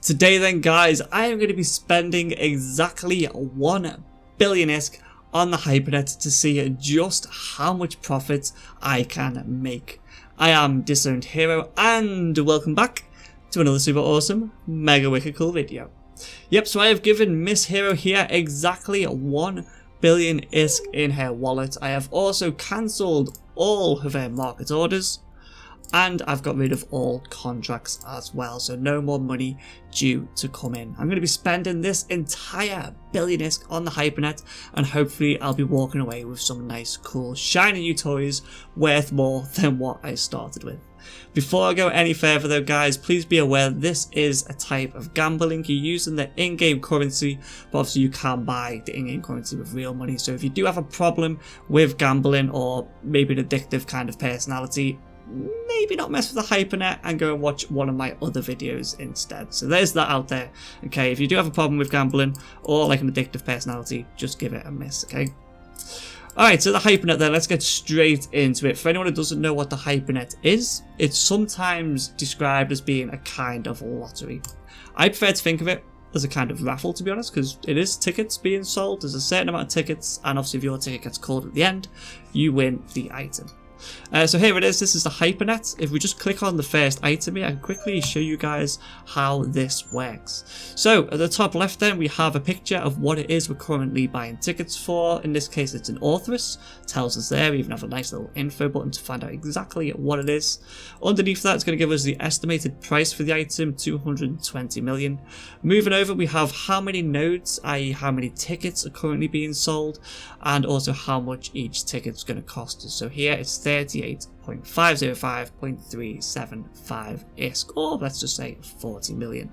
Today then guys, I am going to be spending exactly 1 billion ISK on the HyperNet to see just how much profit I can make. I am Disowned Hero and welcome back to another super awesome, mega wicked cool video. Yep, so I have given Miss Hero here exactly 1 billion ISK in her wallet. I have also cancelled all of her market orders. And I've got rid of all contracts as well, so no more money due to come in. I'm going to be spending this entire billion ISK on the HyperNet, and hopefully I'll be walking away with some nice, cool, shiny new toys worth more than what I started with. Before I go any further though guys, please be aware this is a type of gambling. You're using the in-game currency, but obviously you can buy the in-game currency with real money. So if you do have a problem with gambling or maybe an addictive kind of personality, maybe not mess with the HyperNet and go and watch one of my other videos instead. So there's that out there. Okay, if you do have a problem with gambling or like an addictive personality, just give it a miss, okay? Alright, so the HyperNet then, let's get straight into it. For anyone who doesn't know what the HyperNet is, it's sometimes described as being a kind of lottery. I prefer to think of it as a kind of raffle, to be honest, because it is tickets being sold. There's a certain amount of tickets, and obviously if your ticket gets called at the end, you win the item. So here it is, this is the HyperNet. If we just click on the first item here, I can quickly show you guys how this works. So at the top left then we have a picture of what it is we're currently buying tickets for. In this case it's an authoress, tells us there. We even have a nice little info button to find out exactly what it is. Underneath that it's going to give us the estimated price for the item, 220 million. Moving over we have how many nodes, i.e. how many tickets are currently being sold, and also how much each ticket is going to cost us. So here it's 38.505.375 ISK, or let's just say 40 million.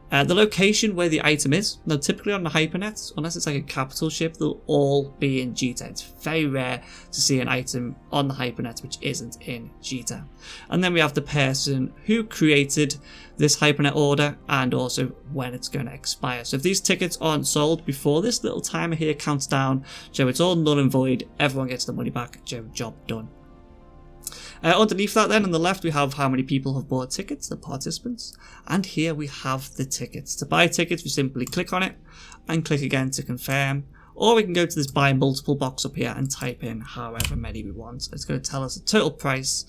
The location where the item is, now typically on the HyperNet, unless it's like a capital ship, they'll all be in Jita. It's very rare to see an item on the HyperNet which isn't in Jita. And then we have the person who created this HyperNet order and also when it's going to expire. So if these tickets aren't sold before this little timer here counts down, so it's all null and void, everyone gets the money back, job done. Underneath that then on the left we have how many people have bought tickets, the participants, and here we have the tickets. To buy tickets we simply click on it and click again to confirm, or we can go to this buy multiple box up here and type in however many we want. It's going to tell us the total price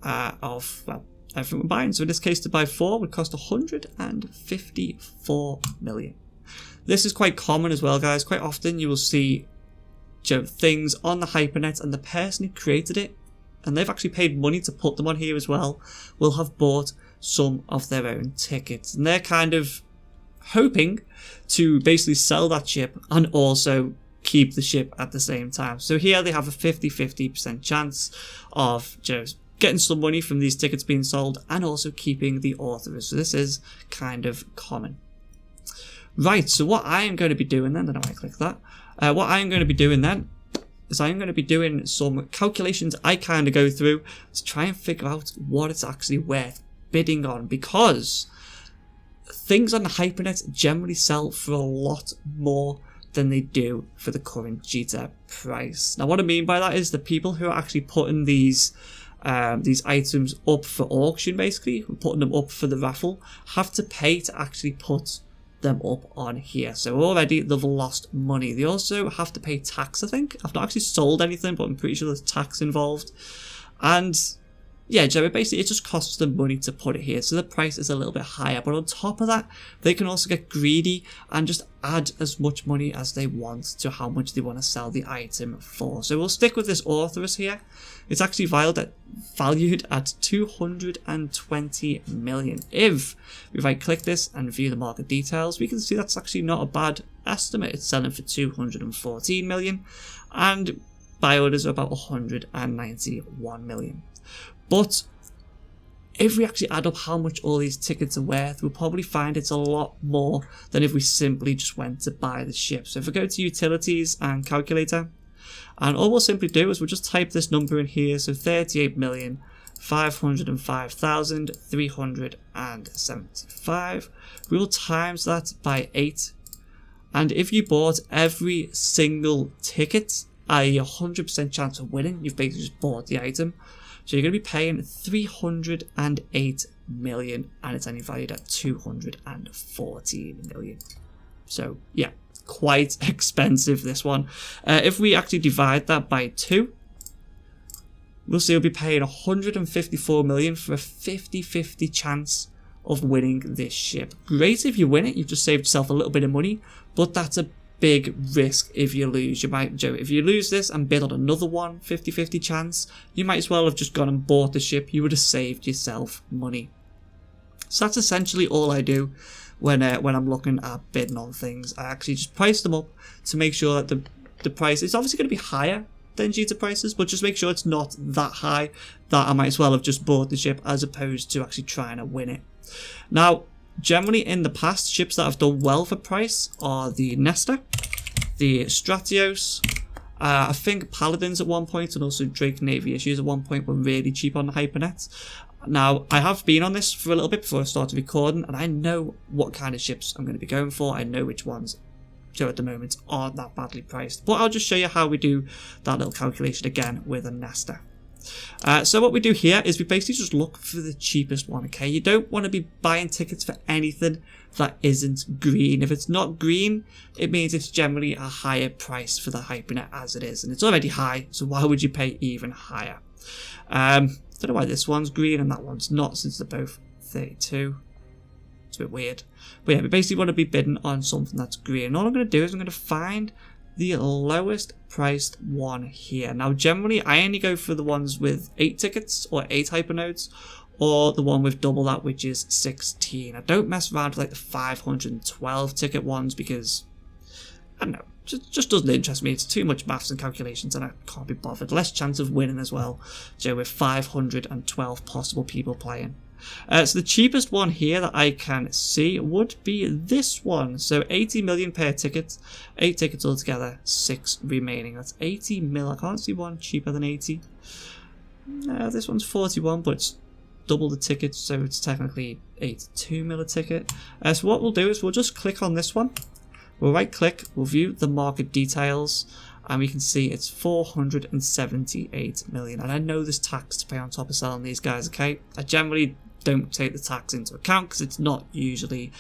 of, well, everything we're buying. So in this case to buy 4 would cost 154 million. This is quite common as well guys. Quite often you will see things on the HyperNet and the person who created it, and they've actually paid money to put them on here as well, will have bought some of their own tickets. And they're kind of hoping to basically sell that ship and also keep the ship at the same time. So here they have a 50-50% chance of getting some money from these tickets being sold and also keeping the authors. So this is kind of common. Right, so what I am going to be doing then, I don't know why I click that. What I am going to be doing then is I'm going to be doing some calculations I kind of go through to try and figure out what it's actually worth bidding on, because things on the HyperNet generally sell for a lot more than they do for the current Jita price. Now what I mean by that is the people who are actually putting these items up for auction, basically putting them up for the raffle, have to pay to actually put them up on here. So already they've lost money. They also have to pay tax, I think. I've not actually sold anything, but I'm pretty sure there's tax involved. And yeah, basically it just costs them money to put it here, so the price is a little bit higher. But on top of that, they can also get greedy and just add as much money as they want to how much they want to sell the item for. So we'll stick with this authoress here. It's actually valued at 220 million. If I click this and view the market details, we can see that's actually not a bad estimate. It's selling for 214 million and buy orders are about 191 million. But if we actually add up how much all these tickets are worth, we'll probably find it's a lot more than if we simply just went to buy the ship. So if we go to utilities and calculator, and all we'll simply do is we'll just type this number in here, so 38,505,375. We will times that by 8, and if you bought every single ticket, i.e. 100% chance of winning, you've basically just bought the item, So you're going to be paying 308 million, and it's only valued at 214 million. So yeah, quite expensive, this one. If we actually divide that by 2, we'll see we'll be paying 154 million for a 50-50 chance of winning this ship. Great if you win it, you've just saved yourself a little bit of money, but that's a big risk if you lose. You might, if you lose this and bid on another one, 50-50 chance, you might as well have just gone and bought the ship. You would have saved yourself money. So that's essentially all I do when I'm looking at bidding on things. I actually just price them up to make sure that the price is obviously going to be higher than Jita prices, but just make sure it's not that high that I might as well have just bought the ship as opposed to actually trying to win it. Now, generally in the past, ships that have done well for price are the Nestor, the Stratios, I think Paladins at one point, and also Drake Navy Issues at one point were really cheap on the HyperNet. Now, I have been on this for a little bit before I started recording, and I know what kind of ships I'm going to be going for. I know which ones, so at the moment, aren't that badly priced. But I'll just show you how we do that little calculation again with a Nestor. So what we do here is we basically just look for the cheapest one, okay? You don't want to be buying tickets for anything that isn't green. If it's not green, it means it's generally a higher price for the HyperNet as it is. And it's already high, so why would you pay even higher? Don't know why this one's green and that one's not, since they're both 32. It's a bit weird. But yeah, we basically want to be bidding on something that's green. And all I'm going to do is I'm going to find the lowest priced one here. Now, generally, I only go for the ones with 8 tickets or 8 hypernodes, or the one with double that, which is 16. I don't mess around with like the 512 ticket ones because, I don't know, just doesn't interest me. It's too much maths and calculations and I can't be bothered. Less chance of winning as well, so with 512 possible people playing. So the cheapest one here that I can see would be this one. So 80 million per ticket, 8 tickets altogether, 6 remaining. That's 80 mil. I can't see one cheaper than 80. This one's 41, but it's double the ticket, so it's technically 82 mil a ticket. So what we'll do is we'll just click on this one. We'll right click, we'll view the market details, and we can see it's 478 million. And I know there's tax to pay on top of selling these guys, okay? I generally don't take the tax into account because it's not usually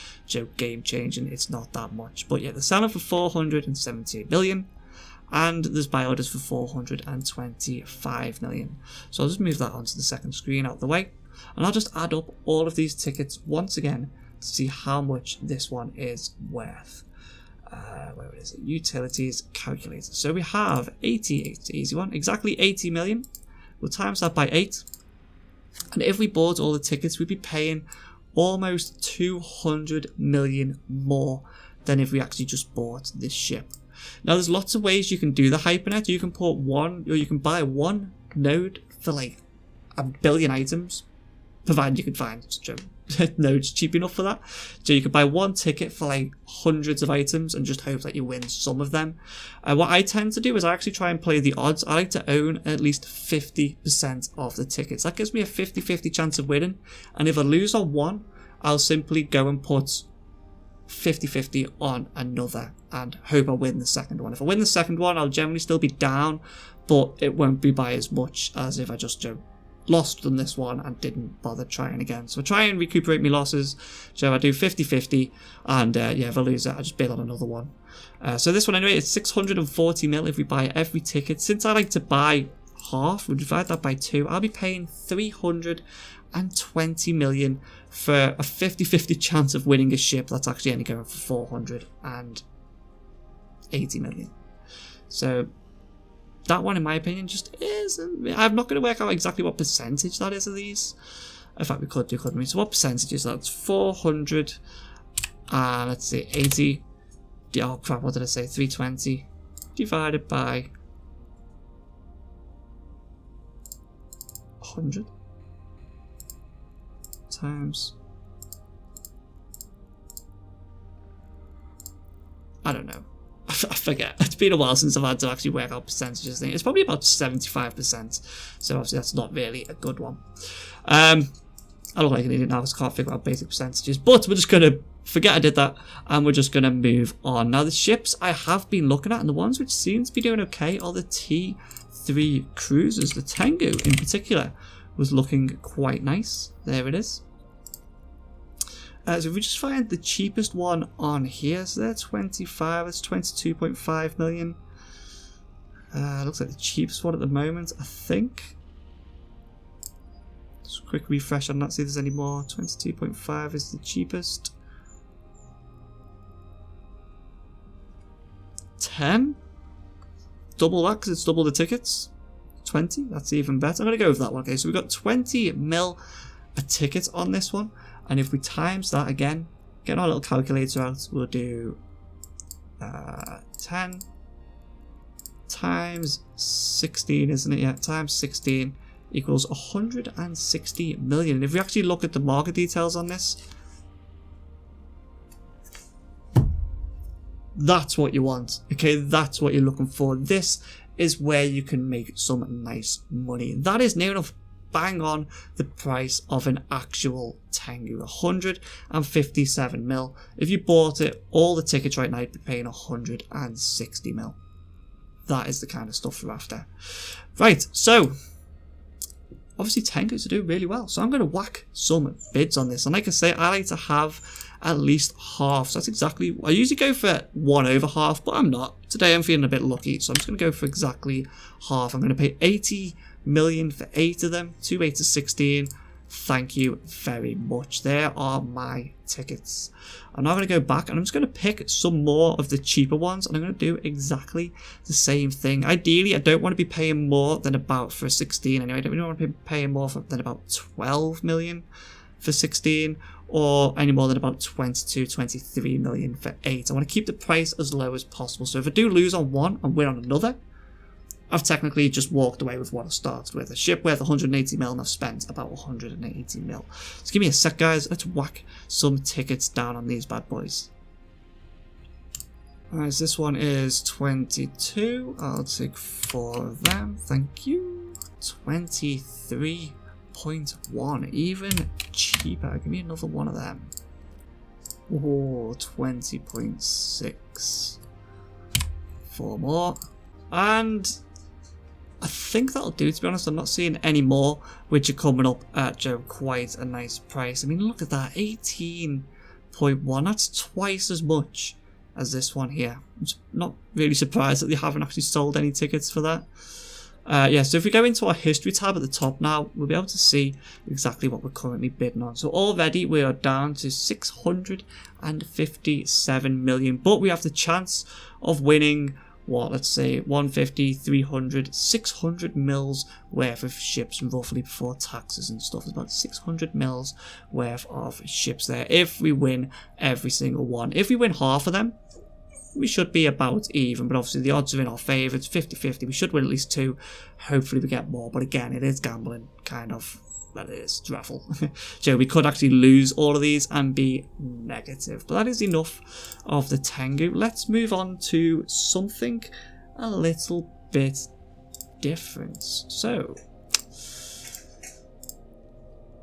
game changing, it's not that much. But yeah, they're selling for 478 million, and there's buy orders for 425 million. So I'll just move that onto the second screen out of the way, and I'll just add up all of these tickets once again to see how much this one is worth. Where is it? Utilities calculator. So we have 80, it's an easy one, exactly 80 million. We'll times that by 8. And if we bought all the tickets, we'd be paying almost 200 million more than if we actually just bought this ship. Now, there's lots of ways you can do the HyperNet. You can put one, or you can buy one node for like 1 billion items, provided you can find nodes cheap enough for that. So you could buy one ticket for like hundreds of items and just hope that you win some of them. What I tend to do is I actually try and play the odds. I like to own at least 50% of the tickets. That gives me a 50-50 chance of winning. And if I lose on one, I'll simply go and put 50-50 on another and hope I win the second one. If I win the second one, I'll generally still be down, but it won't be by as much as if I just lost on this one and didn't bother trying again. So I try and recuperate my losses. So I do 50-50, and yeah, if I lose it, I just bid on another one. So this one anyway, it's 640 mil if we buy every ticket. Since I like to buy half, we divide that by 2, I'll be paying 320 million for a 50-50 chance of winning a ship that's actually only going for 480 million. So that one, in my opinion, just isn't. I'm not going to work out exactly what percentage that is of these. In fact, we could do, couldn't we? So what percentage is that? It's 400, let's see, 80. Oh crap, what did I say? 320 divided by 100 times, I don't know. I forget. It's been a while since I've had to actually work out percentages. It's probably about 75%. So obviously that's not really a good one. I look like an idiot now because I can't figure out basic percentages. But we're just going to forget I did that. And we're just going to move on. Now the ships I have been looking at, and the ones which seem to be doing okay, are the T3 cruisers. The Tengu in particular. was looking quite nice. There it is. So if we just find the cheapest one on here, so they're 25, that's 22.5 million. Looks like the cheapest one at the moment, I think. Just a quick refresh on that, see if there's any more. 22.5 is the cheapest. 10? Double that because it's double the tickets. 20, that's even better. I'm going to go with that one. Okay, so we've got 20 mil a ticket on this one. And if we times that again, get our little calculator out, we'll do 10 times 16, isn't it? Yeah, times 16 equals 160 million. And if we actually look at the market details on this, that's what you want. Okay, that's what you're looking for. This is where you can make some nice money. That is near enough bang on the price of an actual Tengu, 157 mil. If you bought it, all the tickets right now, you'd be paying 160 mil. That is the kind of stuff we're after. Right, so obviously Tengus are doing really well, so I'm going to whack some bids on this. And like I say, I like to have at least half. So that's exactly, I usually go for 1 over half, but I'm not. Today I'm feeling a bit lucky, so I'm just going to go for exactly half. I'm going to pay 80 million for 8 of them, 2 8 to 16. Thank you very much. There are my tickets. I'm now going to go back and I'm just going to pick some more of the cheaper ones, and I'm going to do exactly the same thing. Ideally, I don't want to be paying more than about, for 16 anyway, I don't want to be paying more than about 12 million for 16, or any more than about 22, 23 million for 8. I want to keep the price as low as possible. So if I do lose on one and win on another, I've technically just walked away with what I started with. A ship worth 180 mil and I've spent about 180 mil. So give me a sec, guys. Let's whack some tickets down on these bad boys. Alright, so this one is 22. I'll take 4 of them. Thank you. 23.1. Even cheaper. Give me another one of them. Oh, 20.6. 4 more. And I think that'll do, to be honest. I'm not seeing any more which are coming up at quite a nice price. I mean, look at that, 18.1. That's twice as much as this one here. I'm not really surprised that they haven't actually sold any tickets for that. Yeah, so if we go into our history tab at the top now, we'll be able to see exactly what we're currently bidding on. So already we are down to 657 million, but we have the chance of winning, what, let's say 150, 300, 600 mils worth of ships roughly before taxes and stuff. There's about 600 mils worth of ships there if we win every single one. If we win half of them, we should be about even, but obviously the odds are in our favour. It's 50-50. We should win at least 2. Hopefully we get more, but again, it is gambling, kind of. That is raffle. So we could actually lose all of these and be negative. But that is enough of the Tengu. Let's move on to something a little bit different. So,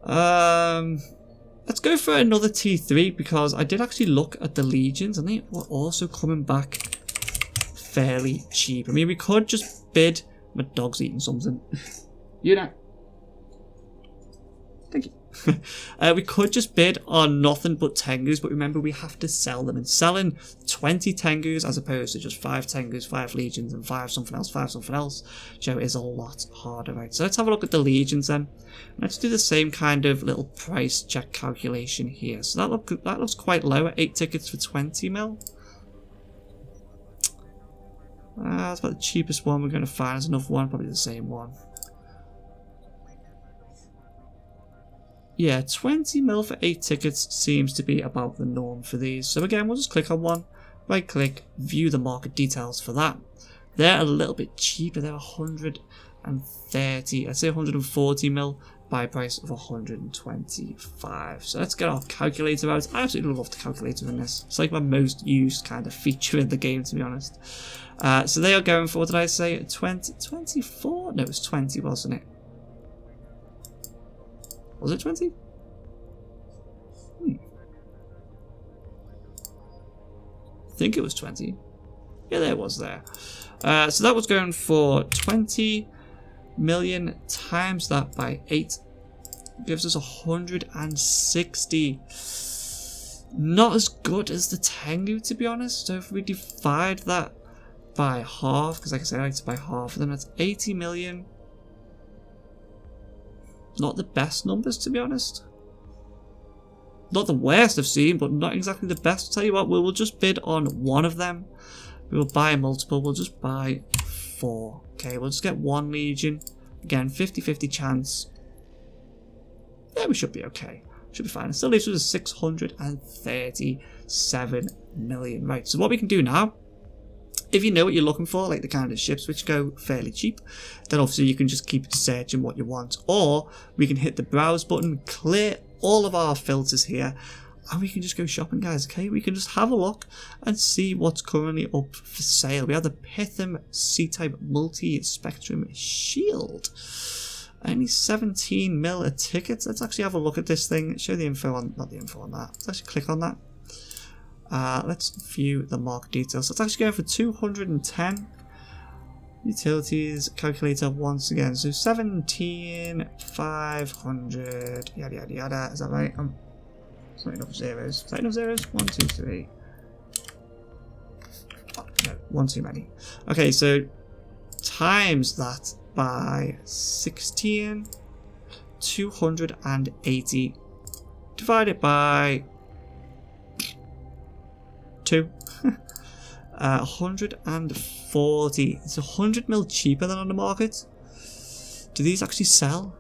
let's go for another T3, because I did actually look at the Legions and they were also coming back fairly cheap. I mean, we could just bid. My dog's eating something. You know. Thank you. We could just bid on nothing but Tengus, but remember we have to sell them, and selling 20 Tengus as opposed to just 5 Tengus, 5 Legions and 5 something else, is a lot harder, right? So let's have a look at the Legions then. Let's do the same kind of little price check calculation here. So that looks quite low at 8 tickets for 20 mil. That's about the cheapest one we're going to find. There's another one, probably the same one. Yeah, 20 mil for 8 tickets seems to be about the norm for these. So again, we'll just click on one, right click, view the market details for that. They're a little bit cheaper. They're 130, I'd say 140 mil, buy price of 125. So let's get our calculator out. I absolutely love the calculator in this. It's like my most used kind of feature in the game, to be honest. So they are going for, what did I say, 24? No, it was 20, wasn't it? Was it 20? I think it was 20. Yeah, there it was there. So that was going for 20 million times that by 8 gives us 160. Not as good as the Tengu, to be honest. So if we divide that by half, because like I said, I like to buy half of them, that's 80 million. Not the best numbers, to be honest. Not the worst I've seen, but not exactly the best. I'll tell you what, we'll just bid on one of them. We will buy a multiple. We'll just buy 4. Okay, we'll just get 1 legion. Again, 50-50 chance. Yeah, we should be okay. Should be fine. It still leaves us 637 million. Right, so what we can do now, if you know what you're looking for, like the kind of ships which go fairly cheap, then obviously you can just keep searching what you want. Or we can hit the browse button, clear all of our filters here, and we can just go shopping, guys. Okay, we can just have a look and see what's currently up for sale. We have the Pitham C-Type Multi-Spectrum Shield. Only 17 mil a ticket. Let's actually have a look at this thing. Show the info on, not the info on that. Let's actually click on that. Let's view the market details. Let's actually go for 210. Utilities calculator once again. So 17,500. Yada yada yada. Is that right? It's not enough zeros. Is that enough zeros? 1, 2, 3. Oh, no, one too many. Okay, so times that by 16, 280 divided by 2. 140. It's 100 mil cheaper than on the market. Do these actually sell?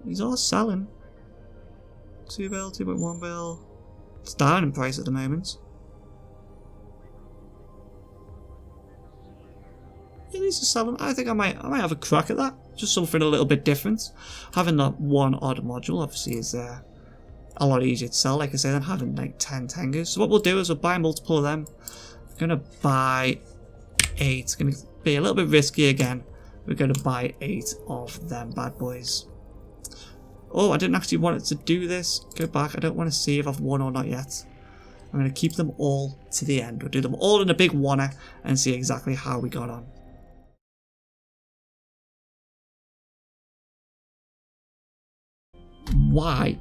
These are selling. 2 bill, 2.1 bill. It's down in price at the moment. Yeah, these are selling. I think I might have a crack at that. Just something a little bit different. Having that one odd module obviously is a lot easier to sell, like I said, than having like 10 Tengus. So what we'll do is we'll buy multiple of them. I'm gonna buy 8. It's gonna be a little bit risky again. We're gonna buy 8 of them bad boys. Oh, I didn't actually want it to do this. Go back. I don't want to see if I've won or not yet. I'm gonna keep them all to the end. We'll do them all in a big oneer and see exactly how we got on. Why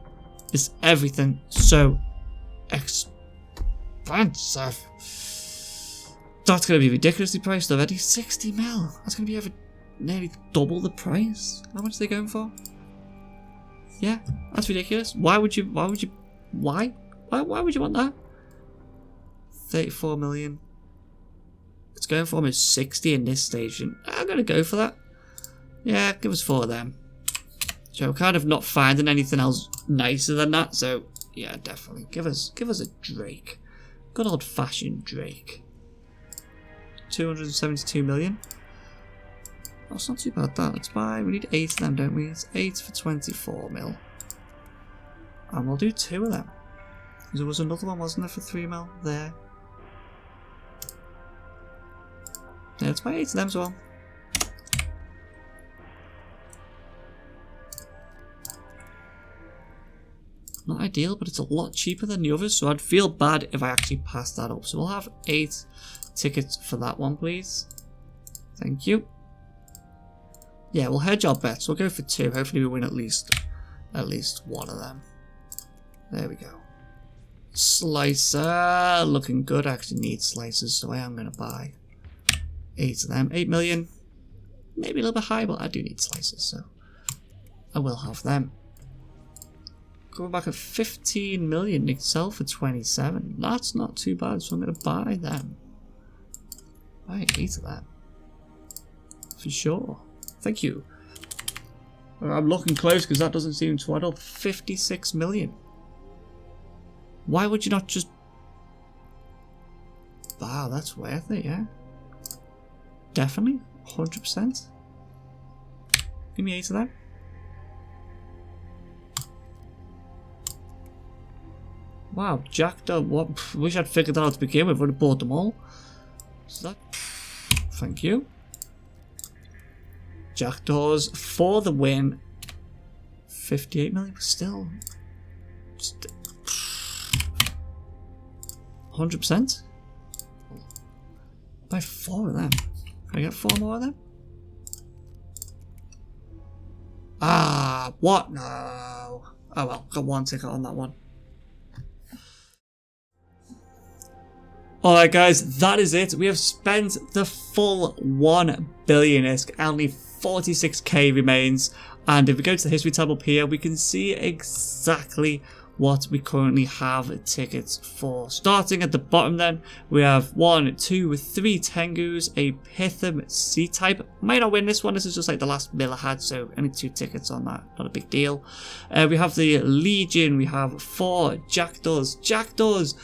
is everything so expensive? That's going to be ridiculously priced already. 60 mil. That's going to be over nearly double the price. How much are they going for? Yeah, that's ridiculous. Why would you want that? 34 million. It's going for almost 60 in this station. I'm going to go for that. Yeah, give us 4 of them. So we're kind of not finding anything else nicer than that, so yeah, definitely. Give us a Drake. Good old fashioned Drake. 272 million. That's not too bad that. Let's buy, we need 8 of them, don't we? It's 8 for 24 mil. And we'll do 2 of them. There was another one, wasn't there, for 3 mil there. Yeah, let's buy 8 of them as well. Not ideal, but it's a lot cheaper than the others, so I'd feel bad if I actually passed that up. So we'll have 8 tickets for that one, please. Thank you. Yeah, we'll hedge our bets. We'll go for 2. Hopefully we win at least one of them. There we go. Slicer, looking good. I actually need slicers, so I am going to buy 8 of them. 8 million. Maybe a little bit high, but I do need slicers, so I will have them. Going back at 15 million, they sell for 27. That's not too bad, so I'm going to buy them. Buy 8 of them. For sure. Thank you. I'm looking close because that doesn't seem to add up. 56 million. Why would you not just... Wow, that's worth it, yeah. Definitely. 100%. Give me 8 of them. Wow, jacked up. What? Wish I'd figured that out to begin with. Would have bought them all. So that. Thank you. Jackdaws for the win. 58 million, but still. 100%. Buy 4 of them. Can I get 4 more of them? Ah, what? No. Oh well, got 1 ticket on that one. Alright guys, that is it. We have spent the full 1 billion ISK. Only 46k remains. And if we go to the history tab up here, we can see exactly what we currently have tickets for. Starting at the bottom then, we have 1, 2, 3 Tengus, a Pitham C-type. Might not win this one, this is just like the last mill I had, so only 2 tickets on that, not a big deal. We have the Legion, we have 4 Jackdaws. Jackdaws,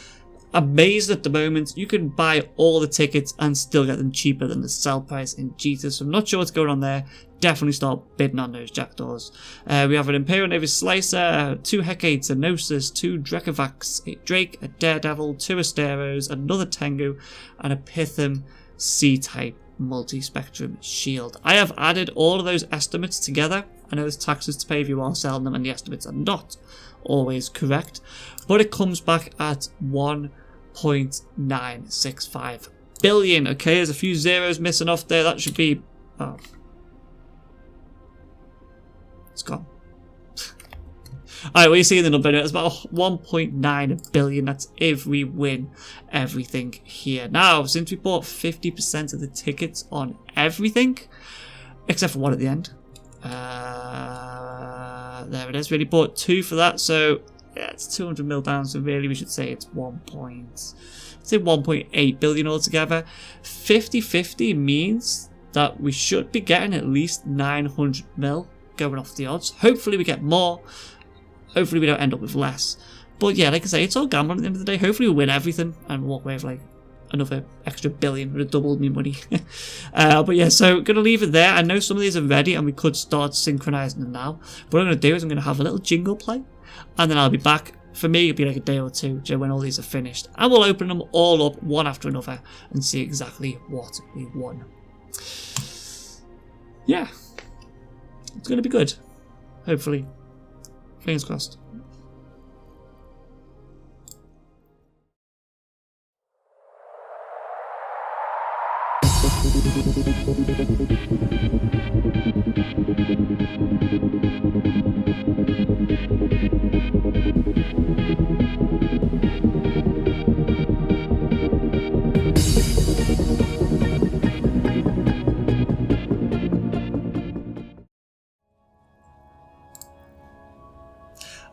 amazed at the moment. You can buy all the tickets and still get them cheaper than the sell price in Jesus. So I'm not sure what's going on there. Definitely start bidding on those Jackdaws. We have an Imperial Navy Slicer, 2 Hecates, a Gnosis, 2 Drekavax, a Drake, a Daredevil, 2 Asteros, another Tengu, and a Pitham C-type multi-spectrum shield. I have added all of those estimates together. I know there's taxes to pay if you are selling them and the estimates are not always correct, but it comes back at 1.965 billion. Okay, there's a few zeros missing off there. That should be... oh. It's gone. Alright, well, you see the number, it's about 1.9 billion. That's if we win everything here. Now, since we bought 50% of the tickets on everything, except for one at the end. There it is. We only bought 2 for that, so yeah, it's 200 mil down. So really, we should say it's 1.8 billion altogether. 50-50 means that we should be getting at least 900 mil going off the odds. Hopefully, we get more. Hopefully, we don't end up with less. But yeah, like I say, it's all gambling at the end of the day. Hopefully, we win everything and walk away with like another extra billion. Would have doubled me money. But yeah, so gonna leave it there. I know some of these are ready and we could start synchronizing them now. What I'm gonna do is I'm gonna have a little jingle play, and then I'll be back. For me, it'll be like a day or two when all these are finished, and we'll open them all up one after another and see exactly what we won. Yeah, it's gonna be good. Hopefully, fingers crossed.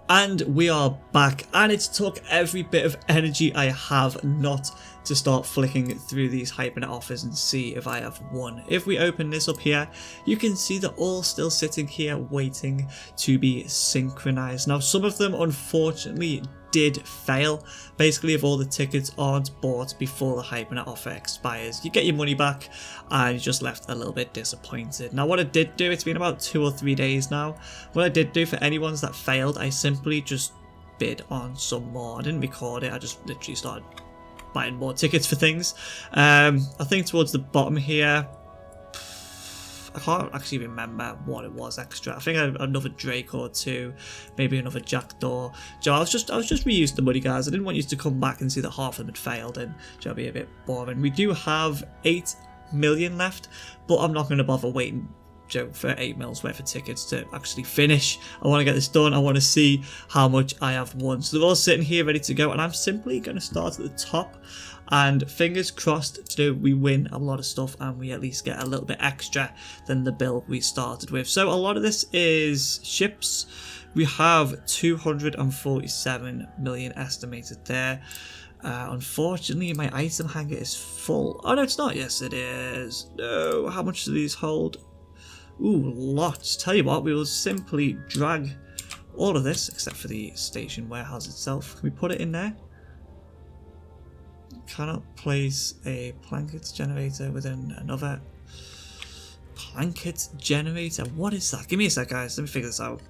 And we are back, and it took every bit of energy I have not to start flicking through these HyperNet offers and see if I have won. If we open this up here, you can see they're all still sitting here waiting to be synchronized. Now, some of them unfortunately did fail. Basically, if all the tickets aren't bought before the HyperNet offer expires, you get your money back and you're just left a little bit disappointed. Now, what I did do, it's been about 2 or 3 days now, what I did do for any ones that failed, I simply just bid on some more. I didn't record it, I just literally started buying more tickets for things. I think towards the bottom here, I can't actually remember what it was extra. I think I had another Drake or 2, maybe another Jackdaw. So I was just reusing the money, guys. I didn't want you to come back and see that half of them had failed, and it'll be a bit boring. We do have 8 million left, but I'm not going to bother waiting for 8 mils worth of tickets to actually finish. I want to get this done. I want to see how much I have won. So they're all sitting here ready to go, and I'm simply going to start at the top. And fingers crossed we win a lot of stuff and we at least get a little bit extra than the bill we started with. So a lot of this is ships. We have 247 million estimated there. Unfortunately, my item hanger is full. Oh no, it's not. Yes, it is. No, how much do these hold? Ooh, lots. Tell you what, we will simply drag all of this, except for the station warehouse itself. Can we put it in there? Cannot place a Planket generator within another Planket generator. What is that? Give me a sec, guys. Let me figure this out.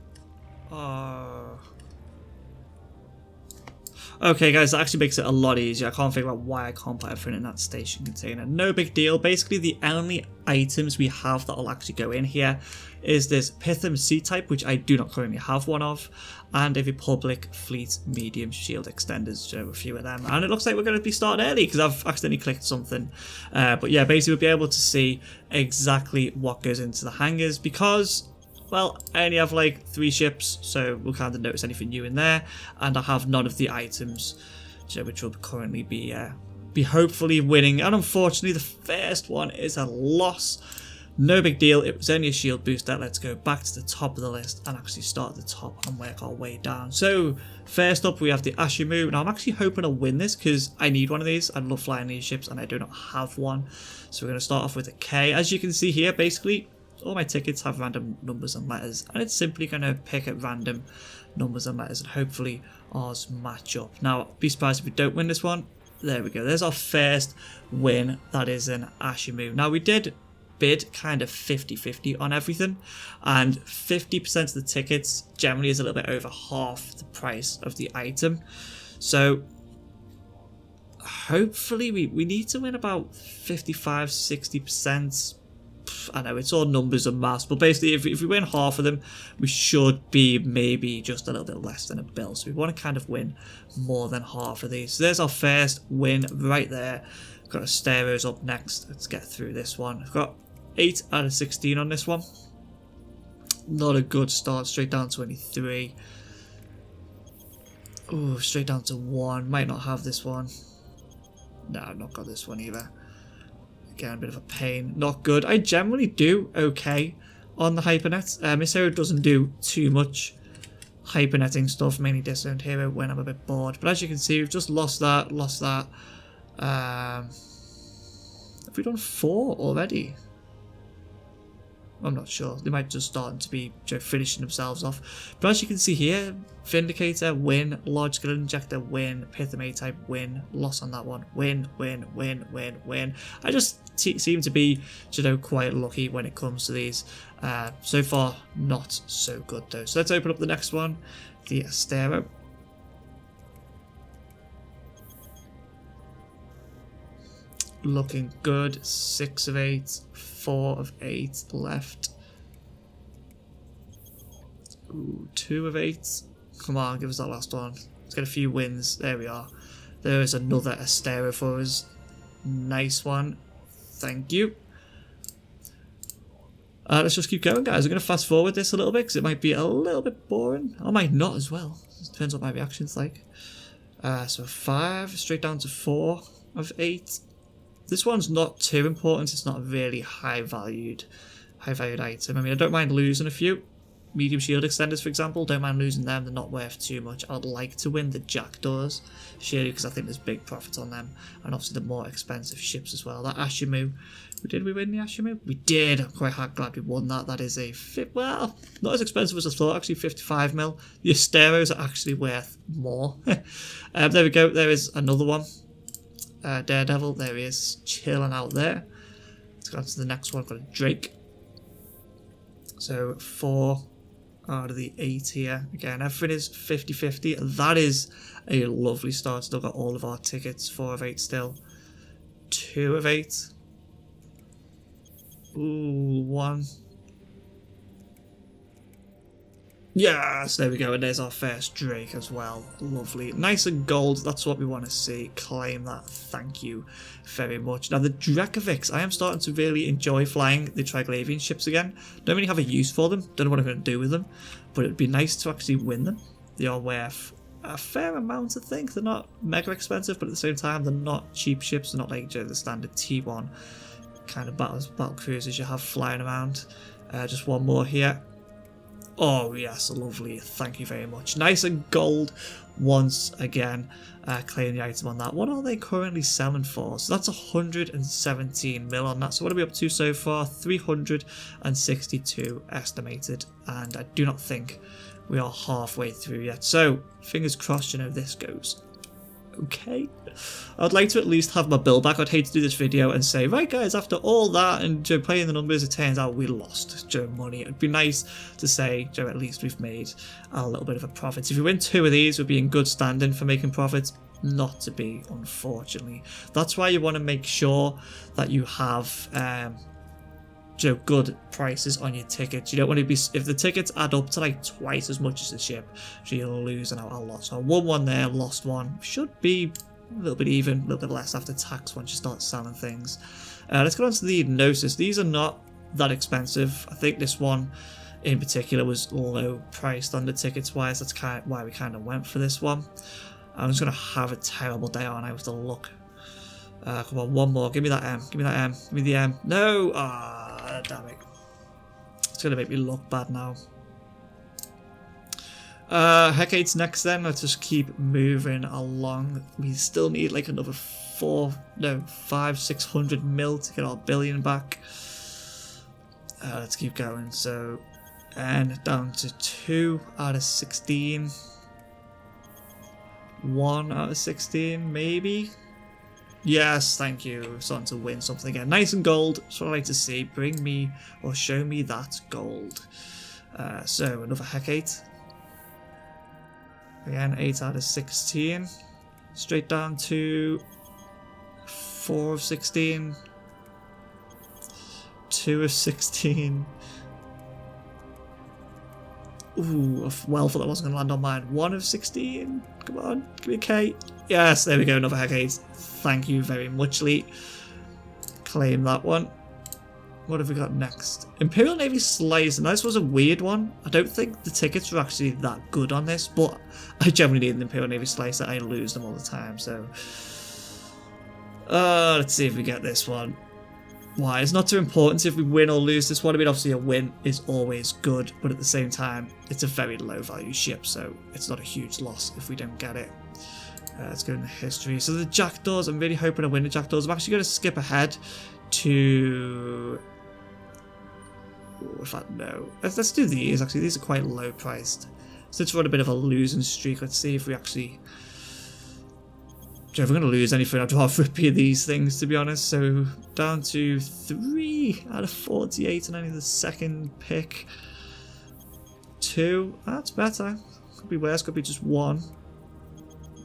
Okay guys, that actually makes it a lot easier. I can't figure out why I can't put everything in that station container. No big deal. Basically the only items we have that will actually go in here is this Pitham C-type, which I do not currently have one of, and a Republic Fleet medium shield extenders, so a few of them. And it looks like we're going to be starting early because I've accidentally clicked something. But yeah, basically we'll be able to see exactly what goes into the hangars because, well, I only have like 3 ships, so we'll kind of notice anything new in there, and I have none of the items, so which will currently be hopefully winning. And unfortunately, the first one is a loss. No big deal. It was only a shield booster. Let's go back to the top of the list and actually start at the top and work our way down. So first up, we have the Ashimu. Now I'm actually hoping to win this because I need one of these. I love flying these ships, and I do not have one. So we're going to start off with a K. As you can see here, basically, all my tickets have random numbers and letters, and it's simply going to pick at random numbers and letters, and hopefully ours match up. Now, be surprised if we don't win this one. There we go. There's our first win. That is an Ashimu. Now, we did bid kind of 50-50 on everything, and 50% of the tickets generally is a little bit over half the price of the item. So hopefully we need to win about 55-60%. I know it's all numbers and maths, but basically if we win half of them, we should be maybe just a little bit less than a bill. So we want to kind of win more than half of these. So there's our first win right there. Got a stereos up next. Let's get through this one. I've got 8 out of 16 on this one. Not a good start. Straight down to 23. Ooh, straight down to 1. Might not have this one. No, I've not got this one either. Again, a bit of a pain. Not good. I generally do okay on the HyperNet. Miss Hero doesn't do too much HyperNetting stuff, mainly Disowned Hero when I'm a bit bored. But as you can see, we've just lost that. Have we done 4 already? I'm not sure. They might just start to be finishing themselves off. But as you can see here, Vindicator, win. Logical Injector, win. Pitham A-type, win. Loss on that one. Win. I just seem to be, quite lucky when it comes to these. So far, not so good though. So let's open up the next one. The Astero. Looking good. 6 of 8, 4 of 8 left. Ooh, 2 of 8. Come on, give us that last one. Let's get a few wins. There we are. There is another Astero for us. Nice one. Thank you. Let's just keep going, guys. I'm going to fast forward this a little bit because it might be a little bit boring. I might not as well. It depends what my reaction's like. So 5, straight down to 4 of 8. This one's not too important. It's not a really high valued item. I mean, I don't mind losing a few. Medium shield extenders, for example, don't mind losing them. They're not worth too much. I'd like to win the jackdaws, surely, because I think there's big profits on them, and obviously the more expensive ships as well. That Ashimu, did we win the Ashimu? We did. I'm quite glad we won that. That is a well, not as expensive as I thought. Actually, 55 mil. The Asteros are actually worth more. There we go. There is another one. Daredevil, there he is, chilling out there. Let's go on to the next one. Got a Drake. So 4 out of the 8 here. Again, everything is 50-50. That is a lovely start. Still got all of our tickets. 4 of 8 still. 2 of 8. Ooh, 1. Yes, there we go, and there's our first Drake as well. Lovely. Nice and gold, that's what we want to see. Claim that, thank you very much. Now the Drekovics, I am starting to really enjoy flying the Triglavian ships again. Don't really have a use for them, don't know what I'm going to do with them, but it would be nice to actually win them. They are worth a fair amount, I think. They're not mega expensive, but at the same time they're not cheap ships. They're not like the standard T1 kind of battle cruisers you have flying around. Just one more here. Oh yes, lovely, thank you very much. Nice and gold once again. Claim the item on that. What are they currently selling for? So that's 117 mil on that. So what are we up to so far? 362 estimated, and I do not think we are halfway through yet. So fingers crossed, this goes okay. I'd like to at least have my bill back. I'd hate to do this video and say, right guys, after all that and playing the numbers, it turns out we lost money. It'd be nice to say, at least we've made a little bit of a profit. If we win 2 of these, we'd be in good standing for making profits. Not to be, unfortunately. That's why you want to make sure that you have good prices on your tickets. You don't want to be, if the tickets add up to like twice as much as the ship, so you're losing out a lot. So I won 1 there, lost 1. Should be a little bit even, a little bit less after tax once you start selling things. Let's go on to the Gnosis. These are not that expensive. I think this one in particular was low priced on the tickets wise. That's kind of why we kind of went for this one. I'm just going to have a terrible day on. I have to look. Come on, 1 more. Give me that M. Give me that M. Give me the M. No! Ah, damn it. It's going to make me look bad now. Hecate's next then. Let's just keep moving along. We still need like another 500-600 mil to get our billion back. Let's keep going. So, and down to 2 out of 16. 1 out of 16, maybe? Yes, thank you. Starting to win something again. Nice and gold. That's what I like to see. Bring me or show me that gold. So, another Hecate. Again, 8 out of 16. Straight down to 4 of 16. 2 of 16. Ooh, well thought that wasn't going to land on mine. 1 of 16. Come on, give me a K. Yes, there we go, another Hecate. Thank you very muchly. Claim that one. What have we got next? Imperial Navy Sleighs. Now this was a weird one. I don't think the tickets were actually that good on this, but I generally need an Imperial Navy Sleighs that I lose them all the time, so... let's see if we get this one. Why? It's not too important if we win or lose this one. I mean, obviously a win is always good, but at the same time, it's a very low value ship, so it's not a huge loss if we don't get it. Let's go into history. So the Jackdaws, I'm really hoping I win the Jackdaws. I'm actually going to skip ahead to... Ooh, in fact, no. Let's do these, actually. These are quite low priced. So let's run a bit of a losing streak. Let's see if we actually... If we're going to lose anything, I'd rather it be these things, to be honest. So down to 3 out of 48 and only the second pick. 2. That's better. Could be worse, could be just 1.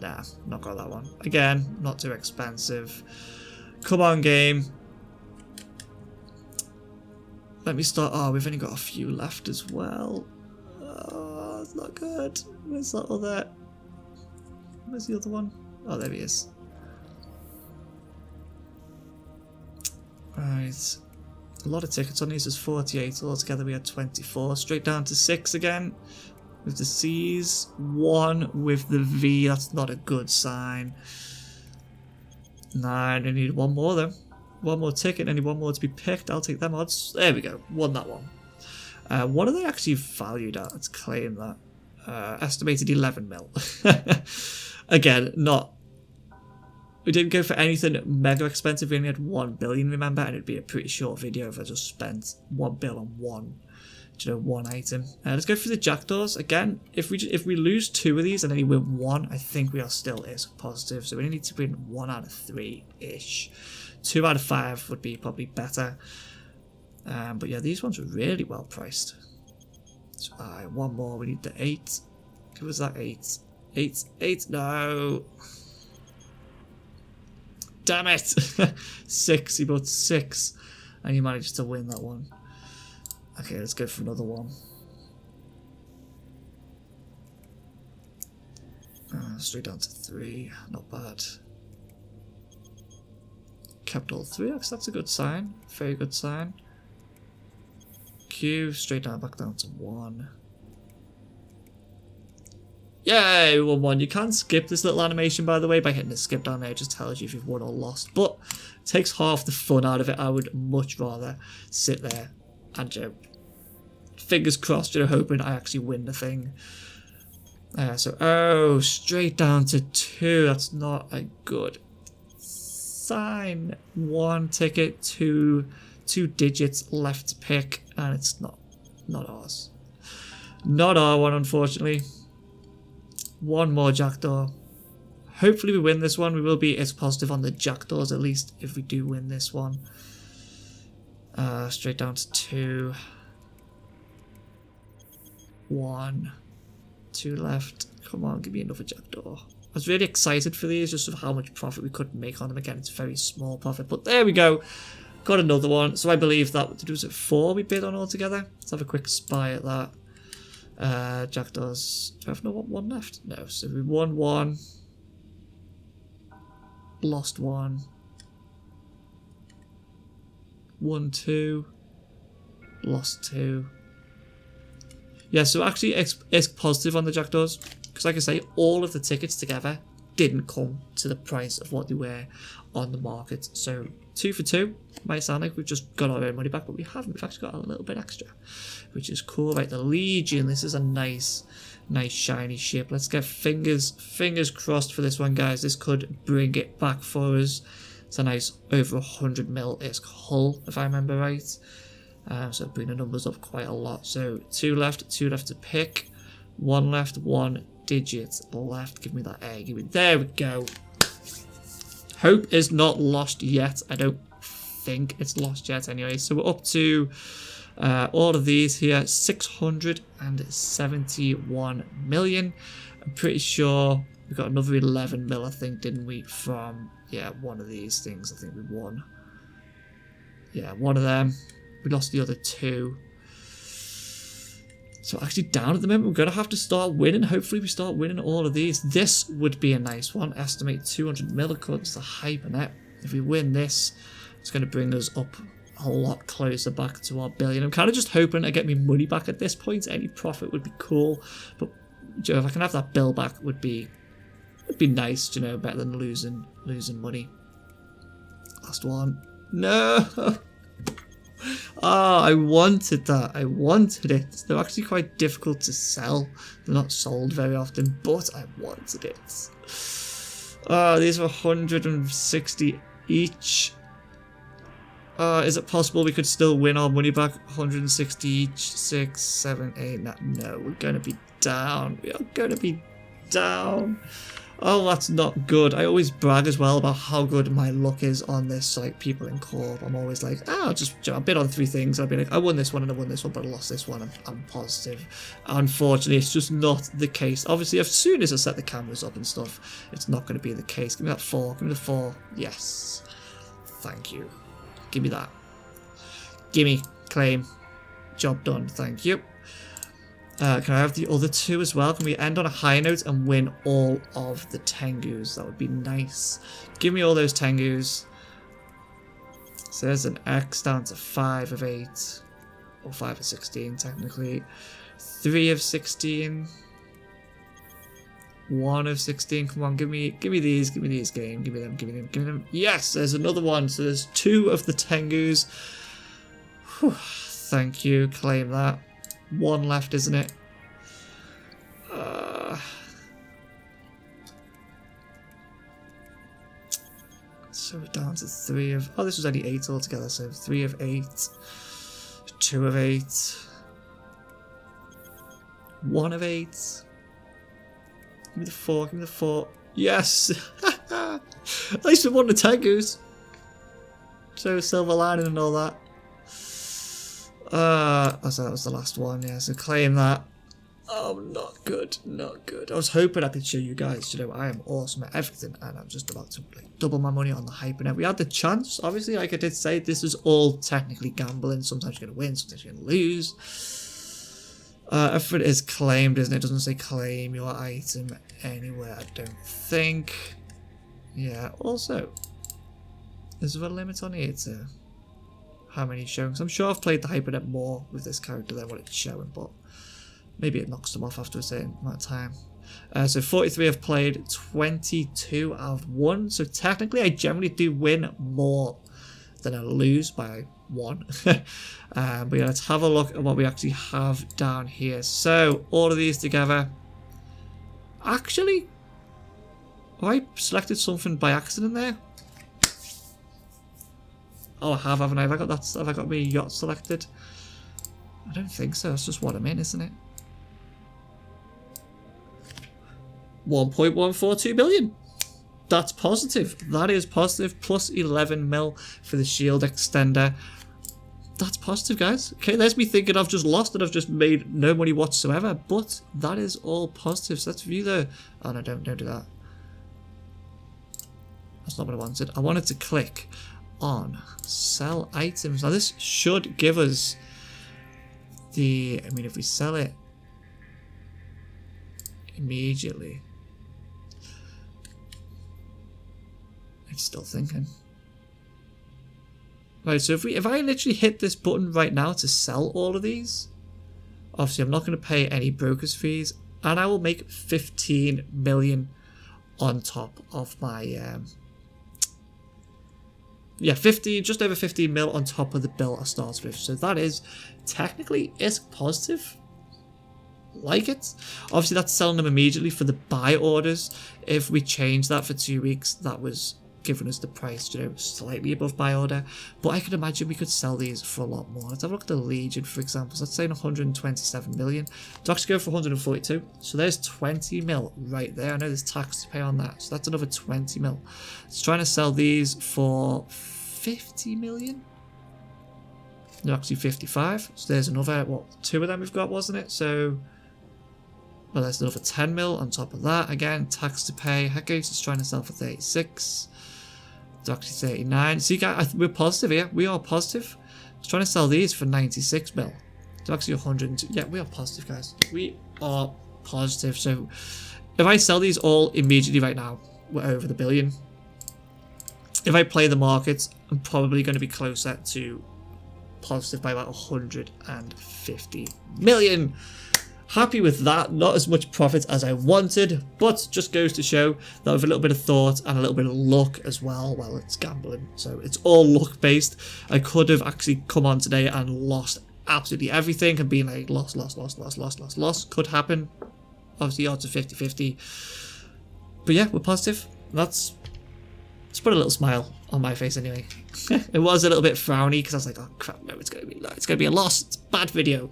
Nah, not got that one. Again, not too expensive. Come on, game. Let me start. Oh, we've only got a few left as well. Oh, that's not good. Where's that other? Where's the other one? Oh, there he is. Right. A lot of tickets on these. There's 48. Altogether we had 24. Straight down to 6 again. With the C's. 1 with the V. That's not a good sign. 9. I need 1 more though. 1 more ticket. I need 1 more to be picked. I'll take them odds. There we go. Won that one. What are they actually valued at? Let's claim that. Estimated 11 mil. Again, not... We didn't go for anything mega expensive. We only had 1 billion, remember? And it'd be a pretty short video if I just spent 1 bill on one item. Let's go for the Jackdaws. Again, if we lose 2 of these and only win 1, I think we are still ISK positive. So we need to win 1 out of 3-ish. 2 out of 5 would be probably better. But yeah, these ones are really well priced. So, alright, 1 more. We need the 8. Give us that 8. 8, no. Damn it. 6, he bought 6. And he managed to win that one. Okay, let's go for another one. Straight down to 3. Not bad. Kept all 3. That's a good sign. Very good sign. Q, straight down, back down to 1. Yay, we won 1. You can skip this little animation, by the way, by hitting the skip down there. It just tells you if you've won or lost. But it takes half the fun out of it. I would much rather sit there and, fingers crossed, hoping I actually win the thing. So, straight down to 2. That's not a good sign. 1 ticket, 2 digits left to pick, and it's not ours. Not our one, unfortunately. 1 more Jackdaw. Hopefully we win this one. We will be as positive on the jackdaws at least if we do win this one. Straight down to 2. 1. 2 left. Come on, give me another jackdaw. I was really excited for these, just of how much profit we could make on them. Again, it's very small profit, but there we go. Got another one. So I believe that, was it 4 we bid on altogether? Let's have a quick spy at that. Jackdaws. Do I have no one left? No. So we won 1. Lost 1. 1, 2. Lost 2. Yeah, so actually it's positive on the jackdaws. Because like I say, all of the tickets together didn't come to the price of what they were on the market. So 2 for 2. Might sound like we've just got our own money back, but we haven't. We've actually got a little bit extra, which is cool. Right, the Legion. This is a nice shiny ship. Let's get fingers crossed for this one, guys. This could bring it back for us. It's a nice over 100 mil-esque hull, if I remember right. So bring the numbers up quite a lot. So 2 left to pick. 1 left, 1 digit left. Give me that A. There we go. Hope is not lost yet. I don't think it's lost yet anyway. So we're up to all of these here. 671 million. I'm pretty sure we got another 11 mil, I think, didn't we? From, yeah, one of these things. I think we won. Yeah, one of them. We lost the other 2. So actually down at the moment, we're going to have to start winning. Hopefully we start winning all of these. This would be a nice one. Estimate 200 mil according to the HyperNet. If we win this, it's going to bring us up a lot closer back to our billion. I'm kind of just hoping I get my money back at this point. Any profit would be cool. But you know, if I can have that bill back, would be nice, you know, better than losing money. Last one. No! Oh, I wanted that. I wanted it. They're actually quite difficult to sell. They're not sold very often, but I wanted it. Oh, these are 160 each. Is it possible we could still win our money back? 160 each. 6, 7, 8. No, we're going to be down. We are going to be down. Oh, that's not good. I always brag as well about how good my luck is on this, like, people in co-op. I'm always like, I'll bid on 3 things. I'll be like, I won this one and I won this one, but I lost this one. I'm positive. Unfortunately, it's just not the case. Obviously, as soon as I set the cameras up and stuff, it's not going to be the case. Give me that 4. Give me the 4. Yes. Thank you. Give me that. Gimme. Claim. Job done. Thank you. Can I have the other 2 as well? Can we end on a high note and win all of the Tengus? That would be nice. Give me all those Tengus. So there's an X down to 5 of 8. Or 5 of 16, technically. 3 of 16. 1 of 16. Come on, give me these. Give me these, game. Give me them. Yes, there's another one. So there's 2 of the Tengus. Whew, thank you. Claim that. 1 left, isn't it? So we're down to 3 of... Oh, this was only 8 altogether, so 3 of 8. 2 of 8. 1 of 8. Give me the 4, give me the 4. Yes! At least we won the Tengus. So silver lining and all that. So that was the last one, yeah, so claim that. Oh, not good, not good. I was hoping I could show you guys, you know, I am awesome at everything, and I'm just about to like, double my money on the HyperNet. We had the chance, obviously, like I did say, this is all technically gambling. Sometimes you're going to win, sometimes you're going to lose. Everything is claimed, isn't it? It doesn't say claim your item anywhere, I don't think. Yeah, also, is there a limit on here to how many showing? I'm sure I've played the HyperNet more with this character than what it's showing, but maybe it knocks them off after a certain amount of time. So 43 I've played, 22 I've won. So technically I generally do win more than I lose by 1. But yeah, let's have a look at what we actually have down here. So all of these together. Actually, have I selected something by accident there? Oh, I have, haven't I? Have I got that? Have I got my yacht selected? I don't think so. That's just what I'm in, isn't it? 1.142 billion. that's positive. That is positive. Plus 11 mil for the shield extender. That's positive, guys. Okay, there's me thinking I've just lost and I've just made no money whatsoever. But that is all positive. So let's view the... Oh, no, don't do that. That's not what I wanted. I wanted to click on sell items. Now, this should give us the... I mean, if we sell it immediately... I'm still thinking. Right, so if I literally hit this button right now to sell all of these, obviously I'm not going to pay any broker's fees, and I will make 15 million on top of my just over 15 mil on top of the bill I started with. So that is technically positive. Like it. Obviously that's selling them immediately for the buy orders. If we change that for 2 weeks, that was giving us the price, you know, slightly above buy order. But I could imagine we could sell these for a lot more. Let's have a look at the Legion, for example. So let's say 127 million. To actually go for 142. So there's 20 mil right there. I know there's tax to pay on that. So that's another 20 mil. It's trying to sell these for 50 million. No, actually 55. So there's another, what, 2 of them we've got, wasn't it? So, well, there's another 10 mil on top of that. Again, tax to pay. Hecate is trying to sell for 36. It's actually 39. See, guys, we're positive here. We are positive. It's trying to sell these for 96 mil. It's actually 102. Yeah, we are positive, guys. We are positive. So if I sell these all immediately right now, we're over the billion. If I play the markets, I'm probably going to be closer to positive by about 150 million. Happy with that. Not as much profit as I wanted, but just goes to show that with a little bit of thought and a little bit of luck as well, well, it's gambling, so it's all luck based. I could have actually come on today and lost absolutely everything and been like lost. Could happen. Obviously odds are 50-50, but yeah, we're positive. Let's put a little smile on my face anyway. It was a little bit frowny because I was like, oh crap, no, it's gonna be a loss. It's a bad video,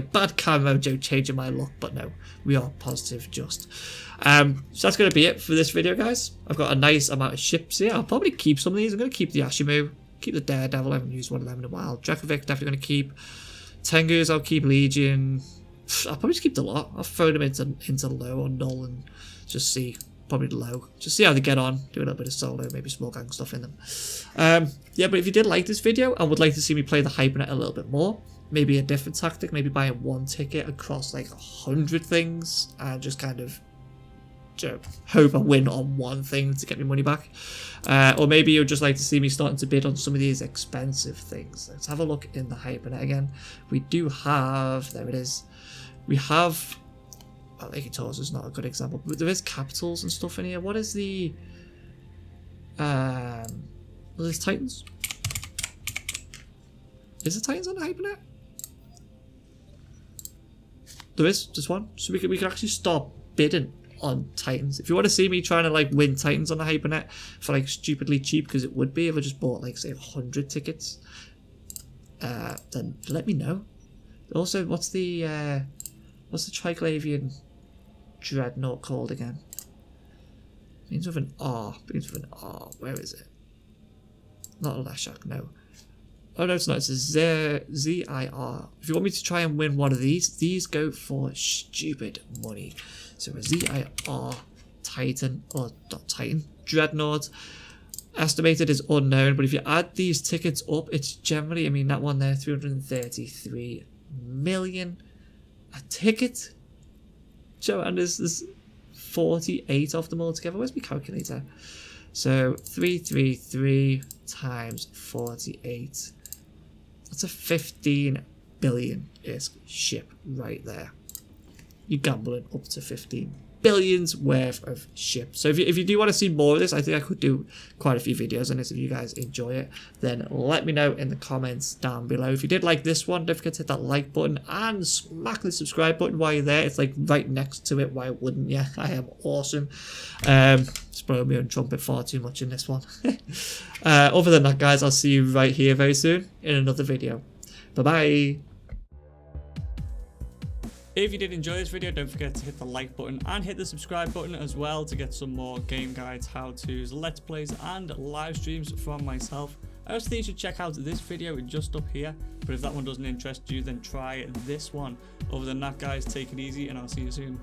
bad camera mojo, changing my luck. But no, we are positive just. So that's gonna be it for this video, guys. I've got a nice amount of ships here. I'll probably keep some of these. I'm gonna keep the Ashimu, keep the Daredevil. I haven't used one of them in a while. Dracovic definitely gonna keep. Tengus I'll keep. Legion I'll probably just keep the lot. I'll throw them into low or null and just see. Probably low. Just see how they get on. Do a little bit of solo, maybe small gang stuff in them. Yeah, but if you did like this video and would like to see me play the HyperNet a little bit more, maybe a different tactic, maybe buying one ticket across like 100 things and just kind of hope I win on one thing to get my money back. Or maybe you'd just like to see me starting to bid on some of these expensive things. Let's have a look in the HyperNet again. We do have, there it is. We have, well, Legatos is not a good example, but there is capitals and stuff in here. What is the, there's Titans? Is there Titans on the HyperNet? There is, just one. So we can actually start bidding on Titans. If you want to see me trying to like win Titans on the HyperNet for like stupidly cheap, because it would be if I just bought like say 100 tickets, then let me know. Also, what's the Triglavian Dreadnought called again? Begins with an R. Where is it? Not a Leshak, no. Oh no, it's not. It's a ZIR. If you want me to try and win one of these go for stupid money. So a ZIR Titan, or not Titan, Dreadnought. Estimated is unknown, but if you add these tickets up, it's generally, I mean, that one there, 333 million a ticket. So, and there's 48 of them all together. Where's my calculator? So 333 times 48. That's a 15 billion-ish ship right there. You're gambling up to 15 billions worth of ships. So if you do want to see more of this, I think I could do quite a few videos on this. If you guys enjoy it, then let me know in the comments down below. If you did like this one, don't forget to hit that like button and smack the subscribe button while you're there. It's like right next to it. Why wouldn't you? I am awesome. Just blowing me on trumpet far too much in this one. Other than that, guys, I'll see you right here very soon in another video. Bye bye. If you did enjoy this video, don't forget to hit the like button and hit the subscribe button as well to get some more game guides, how-tos, let's plays and live streams from myself. I also think you should check out this video just up here, but if that one doesn't interest you, then try this one. Other than that, guys, take it easy and I'll see you soon.